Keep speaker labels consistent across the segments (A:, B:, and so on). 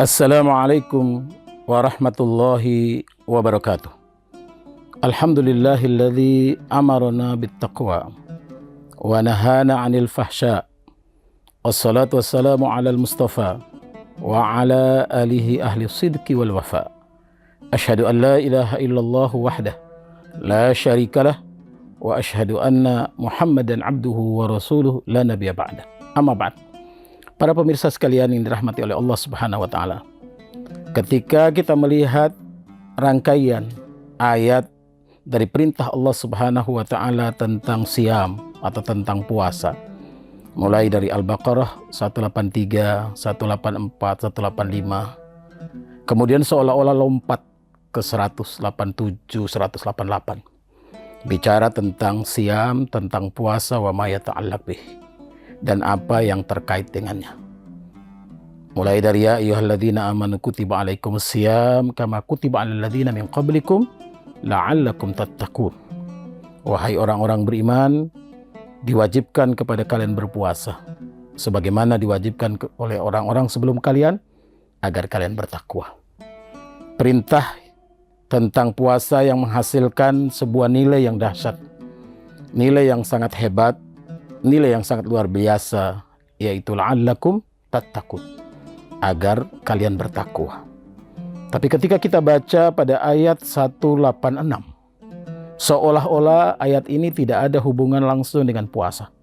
A: Assalamualaikum warahmatullahi wabarakatuh. Alhamdulillahilladzi amarna bittaqwa wa nahana 'anil fahsya. Wassalatu wassalamu 'alal mustafa wa 'ala alihi ahli sidqi wal wafa. Asyhadu an la ilaha illallah wahdah la syarikalah wa asyhadu anna Muhammadan abduhu wa rasuluhu la nabiyya ba'dah. Amma ba'd. Para pemirsa sekalian yang dirahmati oleh Allah Subhanahu wa taala. Ketika kita melihat rangkaian ayat dari perintah Allah Subhanahu wa taala tentang siam atau tentang puasa, mulai dari Al-Baqarah 183, 184, 185, kemudian seolah-olah lompat ke 187, 188, bicara tentang siam, tentang puasa, wa ma yata'allaq bih, dan apa yang terkait dengannya. Mulai dari ya ayyuhalladzina amanu kutiba alaikumus siyam kama kutiba alal ladzina min qablikum la'allakum tattaqun. Wahai orang-orang beriman, diwajibkan kepada kalian berpuasa sebagaimana diwajibkan oleh orang-orang sebelum kalian agar kalian bertakwa. Perintah tentang puasa yang menghasilkan sebuah nilai yang dahsyat, nilai yang sangat hebat, nilai yang sangat luar biasa, yaitu la'allakum tattaqun, agar kalian bertakwa. Tapi ketika kita baca pada ayat 186, seolah-olah ayat ini tidak ada hubungan langsung dengan puasa.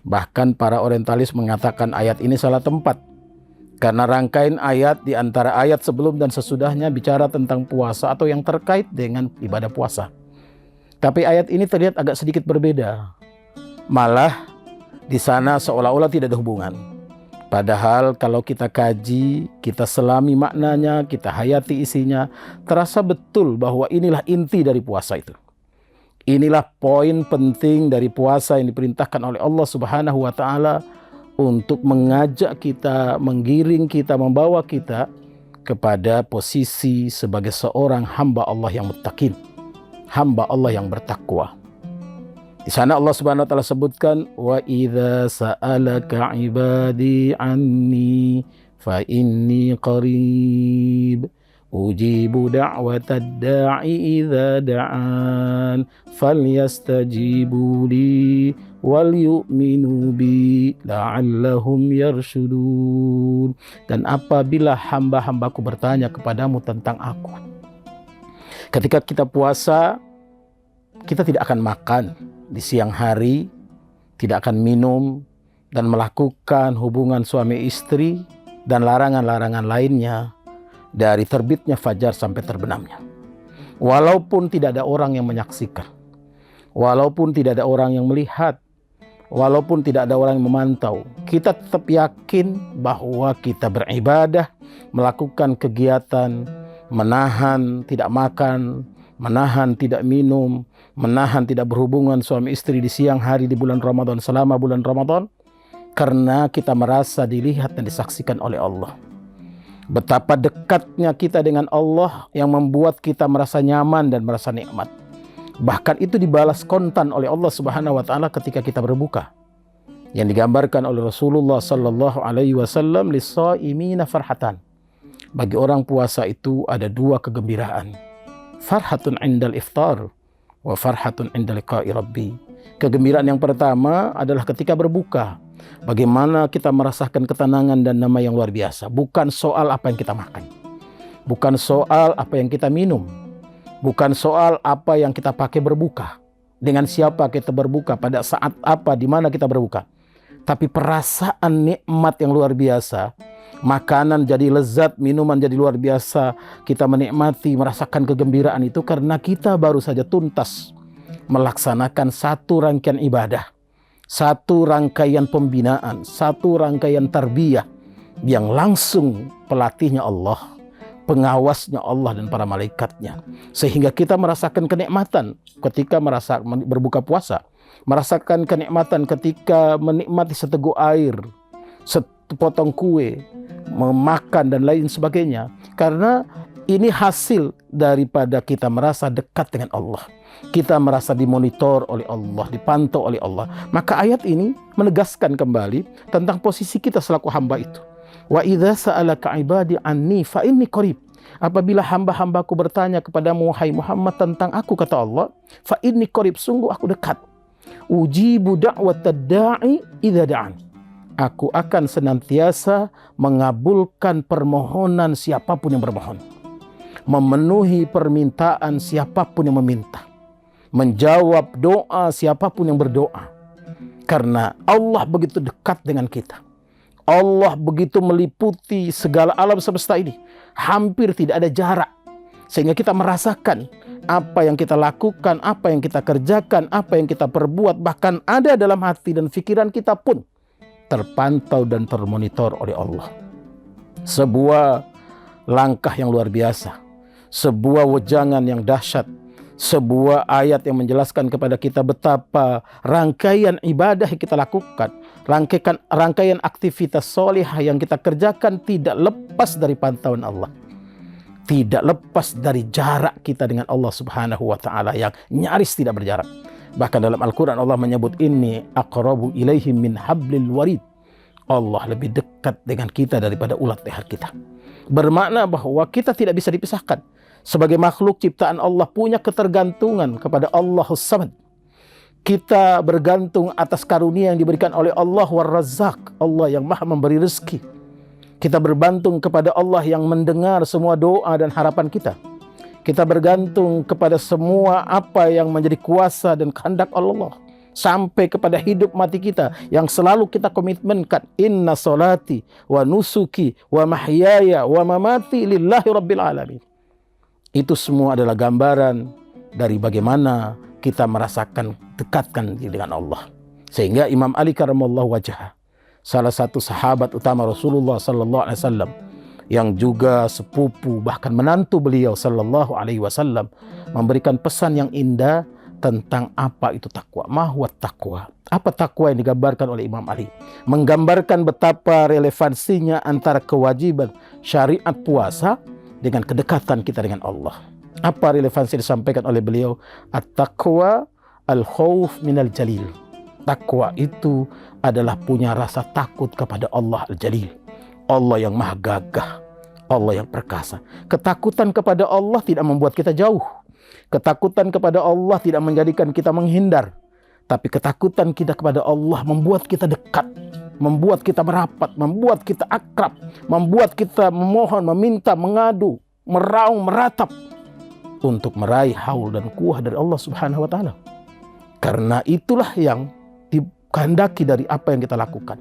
A: Bahkan para orientalis mengatakan ayat ini salah tempat, karena rangkaian ayat di antara ayat sebelum dan sesudahnya bicara tentang puasa atau yang terkait dengan ibadah puasa. Tapi ayat ini terlihat agak sedikit berbeda. Malah di sana seolah-olah tidak ada hubungan. Padahal kalau kita kaji, kita selami maknanya, kita hayati isinya, terasa betul bahwa inilah inti dari puasa itu. Inilah poin penting dari puasa yang diperintahkan oleh Allah Subhanahu wa taala untuk mengajak kita, menggiring kita, membawa kita kepada posisi sebagai seorang hamba Allah yang muttaqin, hamba Allah yang bertakwa. Di sana Allah Subhanahu wa taala sebutkan wa idza sa'alaka 'ibadi 'anni fa inni qarib ujibu da'watad da'i idza da'an falyastajibu li wal yu'minu bi la'allahum yarshudun. Dan apabila hamba-hambaku bertanya kepadamu tentang aku, ketika kita puasa, kita tidak akan makan di siang hari, tidak akan minum, dan melakukan hubungan suami istri dan larangan-larangan lainnya dari terbitnya fajar sampai terbenamnya. Walaupun tidak ada orang yang menyaksikan, walaupun tidak ada orang yang melihat, walaupun tidak ada orang yang memantau, kita tetap yakin bahwa kita beribadah, melakukan kegiatan, menahan tidak makan, menahan tidak minum, menahan tidak berhubungan suami istri di siang hari di bulan Ramadan, selama bulan Ramadan, karena kita merasa dilihat dan disaksikan oleh Allah. Betapa dekatnya kita dengan Allah yang membuat kita merasa nyaman dan merasa nikmat. Bahkan itu dibalas kontan oleh Allah Subhanahu wa taala ketika kita berbuka, yang digambarkan oleh Rasulullah sallallahu alaihi wasallam, lis-shaimina farhatan. Bagi orang puasa itu ada dua kegembiraan. Farhatun indal iftar wa farhatun indal liqa'i rabbi. Kegembiraan yang pertama adalah ketika berbuka. Bagaimana kita merasakan ketenangan dan damai yang luar biasa. Bukan soal apa yang kita makan, bukan soal apa yang kita minum, bukan soal apa yang kita pakai berbuka, dengan siapa kita berbuka, pada saat apa, di mana kita berbuka. Tapi perasaan nikmat yang luar biasa. Makanan jadi lezat, minuman jadi luar biasa. Kita menikmati, merasakan kegembiraan itu karena kita baru saja tuntas melaksanakan satu rangkaian ibadah, satu rangkaian pembinaan, satu rangkaian tarbiyah yang langsung pelatihnya Allah, pengawasnya Allah dan para malaikatnya. Sehingga kita merasakan kenikmatan ketika berbuka puasa, merasakan kenikmatan ketika menikmati seteguk air, sepotong kue, memakan dan lain sebagainya. Karena ini hasil daripada kita merasa dekat dengan Allah, kita merasa dimonitor oleh Allah, dipantau oleh Allah. Maka ayat ini menegaskan kembali tentang posisi kita selaku hamba itu. Wa idza sa'alaka ibadi anni fa inni qarib. Apabila hamba-hambaku bertanya kepadamu wahai Muhammad tentang aku, kata Allah, fa inni qarib, sungguh aku dekat. Ujibu da'watad da'i idza da'an. Aku akan senantiasa mengabulkan permohonan siapapun yang bermohon, memenuhi permintaan siapapun yang meminta, menjawab doa siapapun yang berdoa. Karena Allah begitu dekat dengan kita. Allah begitu meliputi segala alam semesta ini. Hampir tidak ada jarak. Sehingga kita merasakan apa yang kita lakukan, apa yang kita kerjakan, apa yang kita perbuat, bahkan ada dalam hati dan pikiran kita pun terpantau dan termonitor oleh Allah. Sebuah langkah yang luar biasa, sebuah wejangan yang dahsyat, sebuah ayat yang menjelaskan kepada kita betapa rangkaian ibadah yang kita lakukan, rangkaian aktivitas solihah yang kita kerjakan tidak lepas dari pantauan Allah, tidak lepas dari jarak kita dengan Allah Subhanahu wa Ta'ala yang nyaris tidak berjarak. Bahkan dalam Al-Quran Allah menyebut, inni aqrabu ilaihim min hablil warid. Allah lebih dekat dengan kita daripada ulat leher kita. Bermakna bahwa kita tidak bisa dipisahkan. Sebagai makhluk ciptaan Allah punya ketergantungan kepada Allahus Samad. Kita bergantung atas karunia yang diberikan oleh Allah War-Razzaq, Allah yang maha memberi rezeki. Kita bergantung kepada Allah yang mendengar semua doa dan harapan kita. Kita bergantung kepada semua apa yang menjadi kuasa dan kehendak Allah, sampai kepada hidup mati kita yang selalu kita komitmenkan, inna solati wa nusuki wa mahyaya wa mamati lillahi rabbil alamin. Itu semua adalah gambaran dari bagaimana kita merasakan dekatkan dengan Allah. Sehingga Imam Ali karamallahu wajhah, salah satu sahabat utama Rasulullah sallallahu alaihi wasallam, yang juga sepupu bahkan menantu beliau sallallahu alaihi wasallam, memberikan pesan yang indah tentang apa itu takwa. Mahwa takwa. Apa takwa yang digambarkan oleh Imam Ali? Menggambarkan betapa relevansinya antara kewajiban syariat puasa dengan kedekatan kita dengan Allah. Apa relevansi disampaikan oleh beliau? At-taqwa al-khawf minal jalil. Takwa itu adalah punya rasa takut kepada Allah al-jalil, Allah yang maha gagah, Allah yang perkasa. Ketakutan kepada Allah tidak membuat kita jauh. Ketakutan kepada Allah tidak menjadikan kita menghindar. Tapi ketakutan kita kepada Allah membuat kita dekat, membuat kita merapat, membuat kita akrab, membuat kita memohon, meminta, mengadu, meraung, meratap untuk meraih haul dan kuah dari Allah Subhanahu wa Ta'ala. Karena itulah yang dikehendaki dari apa yang kita lakukan.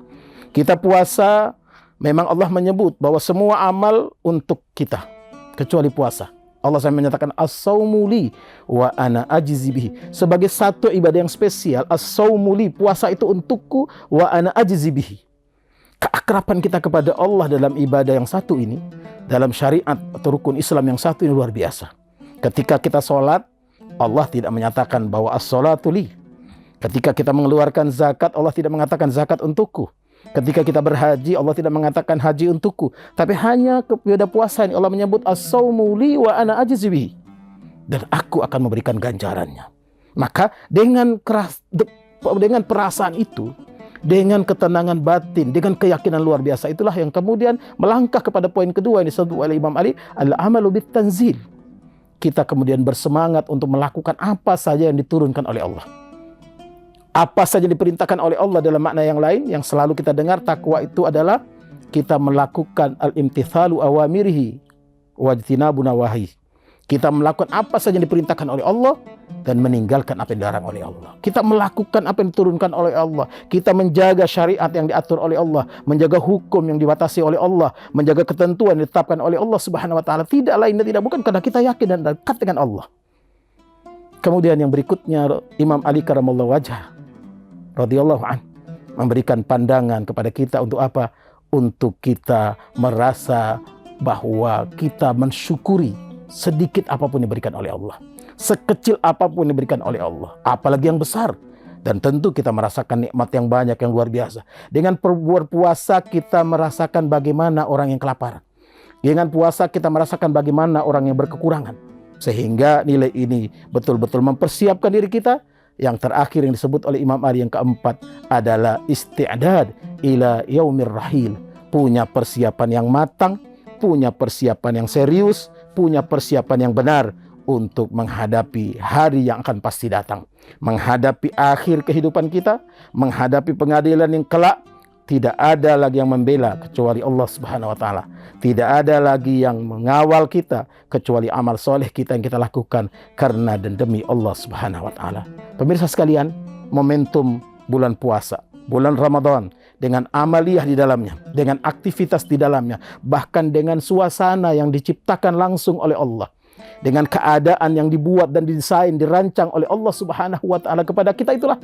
A: Kita puasa, memang Allah menyebut bahwa semua amal untuk kita kecuali puasa. Allah SWT menyatakan as-saumu li wa ana ajzi bihi. Sebagai satu ibadah yang spesial, as-saumu li, puasa itu untukku, wa ana ajzi bihi. Keakraban kita kepada Allah dalam ibadah yang satu ini, dalam syariat atau rukun Islam yang satu ini luar biasa. Ketika kita sholat, Allah tidak menyatakan bahwa as-sholatu li. Ketika kita mengeluarkan zakat, Allah tidak mengatakan zakat untukku. Ketika kita berhaji, Allah tidak mengatakan haji untukku. Tapi hanya kepada puasa ini Allah menyebut as-saumu li wa ana ajzi bihi. Dan aku akan memberikan ganjarannya. Maka dengan perasaan itu, dengan ketenangan batin, dengan keyakinan luar biasa, itulah yang kemudian melangkah kepada poin kedua yang disebut oleh Imam Ali, al-amalu bit tanzil. Kita kemudian bersemangat untuk melakukan apa saja yang diturunkan oleh Allah. Apa saja diperintahkan oleh Allah dalam makna yang lain yang selalu kita dengar. Takwa itu adalah kita melakukan al-imtithalu awamirihi wajtinabu nawahi. Kita melakukan apa saja yang diperintahkan oleh Allah dan meninggalkan apa yang dilarang oleh Allah. Kita melakukan apa yang diturunkan oleh Allah. Kita menjaga syariat yang diatur oleh Allah, menjaga hukum yang dibatasi oleh Allah, menjaga ketentuan yang ditetapkan oleh Allah Subhanahu wa Ta'ala. Tidak lain dan tidak bukan karena kita yakin dan dekat dengan Allah. Kemudian yang berikutnya, Imam Ali karamallahu wajhah radhiyallahu an memberikan pandangan kepada kita untuk apa? Untuk kita merasa bahwa kita mensyukuri sedikit apapun yang diberikan oleh Allah, sekecil apapun yang diberikan oleh Allah, apalagi yang besar. Dan tentu kita merasakan nikmat yang banyak, yang luar biasa. Dengan berpuasa kita merasakan bagaimana orang yang kelaparan. Dengan puasa kita merasakan bagaimana orang yang berkekurangan. Sehingga nilai ini betul-betul mempersiapkan diri kita. Yang terakhir yang disebut oleh Imam Ali yang keempat adalah isti'dad ila yaumir rahil. punya persiapan yang matang, punya persiapan yang serius, punya persiapan yang benar untuk menghadapi hari yang akan pasti datang, menghadapi akhir kehidupan kita, menghadapi pengadilan yang kelak. Tidak ada lagi yang membela kecuali Allah Subhanahu wa taala. Tidak ada lagi yang mengawal kita kecuali amal soleh kita yang kita lakukan karena dan demi Allah Subhanahu wa taala. Pemirsa sekalian, momentum bulan puasa, bulan Ramadan, dengan amaliyah di dalamnya, dengan aktivitas di dalamnya, bahkan dengan suasana yang diciptakan langsung oleh Allah, dengan keadaan yang dibuat dan didesain, dirancang oleh Allah Subhanahu wa taala kepada kita, itulah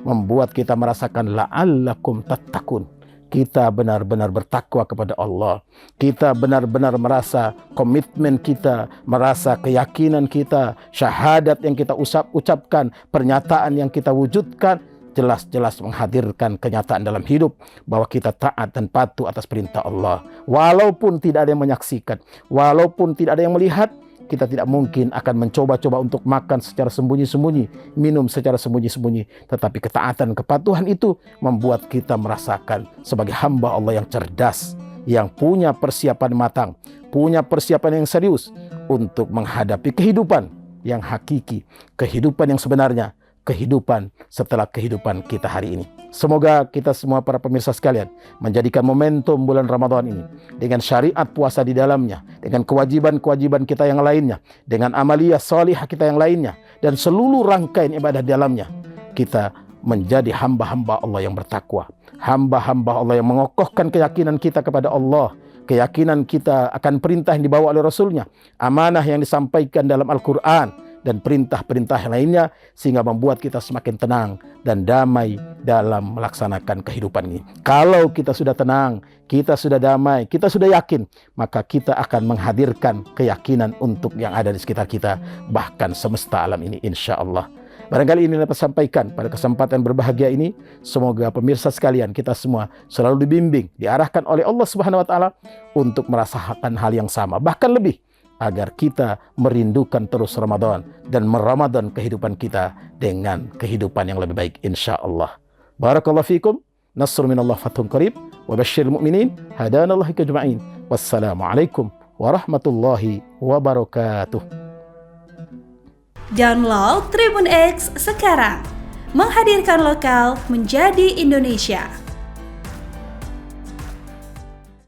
A: membuat kita merasakan la'allakum tattaqun. Kita benar-benar bertakwa kepada Allah. Kita benar-benar merasa komitmen kita, merasa keyakinan kita, syahadat yang kita ucapkan, pernyataan yang kita wujudkan, jelas-jelas menghadirkan kenyataan dalam hidup bahwa kita taat dan patuh atas perintah Allah. Walaupun tidak ada yang menyaksikan, walaupun tidak ada yang melihat, kita tidak mungkin akan mencoba-coba untuk makan secara sembunyi-sembunyi, minum secara sembunyi-sembunyi. Tetapi ketaatan, kepatuhan itu membuat kita merasakan sebagai hamba Allah yang cerdas, yang punya persiapan matang, punya persiapan yang serius untuk menghadapi kehidupan yang hakiki, kehidupan yang sebenarnya, kehidupan setelah kehidupan kita hari ini. Semoga kita semua para pemirsa sekalian menjadikan momentum bulan Ramadan ini dengan syariat puasa di dalamnya, dengan kewajiban-kewajiban kita yang lainnya, dengan amaliyah salihah kita yang lainnya, dan seluruh rangkaian ibadah di dalamnya, kita menjadi hamba-hamba Allah yang bertakwa, hamba-hamba Allah yang mengokohkan keyakinan kita kepada Allah, keyakinan kita akan perintah yang dibawa oleh Rasulnya, amanah yang disampaikan dalam Al-Quran, dan perintah-perintah lainnya, sehingga membuat kita semakin tenang dan damai dalam melaksanakan kehidupan ini. Kalau kita sudah tenang, kita sudah damai, kita sudah yakin, maka kita akan menghadirkan keyakinan untuk yang ada di sekitar kita, bahkan semesta alam ini, insya Allah. Barangkali ini dapat sampaikan pada kesempatan berbahagia ini. Semoga pemirsa sekalian, kita semua selalu dibimbing, diarahkan oleh Allah Subhanahu wa taala untuk merasakan hal yang sama, bahkan lebih, agar kita merindukan terus Ramadan dan meramadan kehidupan kita dengan kehidupan yang lebih baik, insya Allah. Barakallahu fikum, nasr minallah fathun qarib, wa basyiril mu'minin, hadanallahu kajma'in. Wassalamualaikum warahmatullahi wabarakatuh.
B: Download Tribun X sekarang, menghadirkan lokal menjadi Indonesia.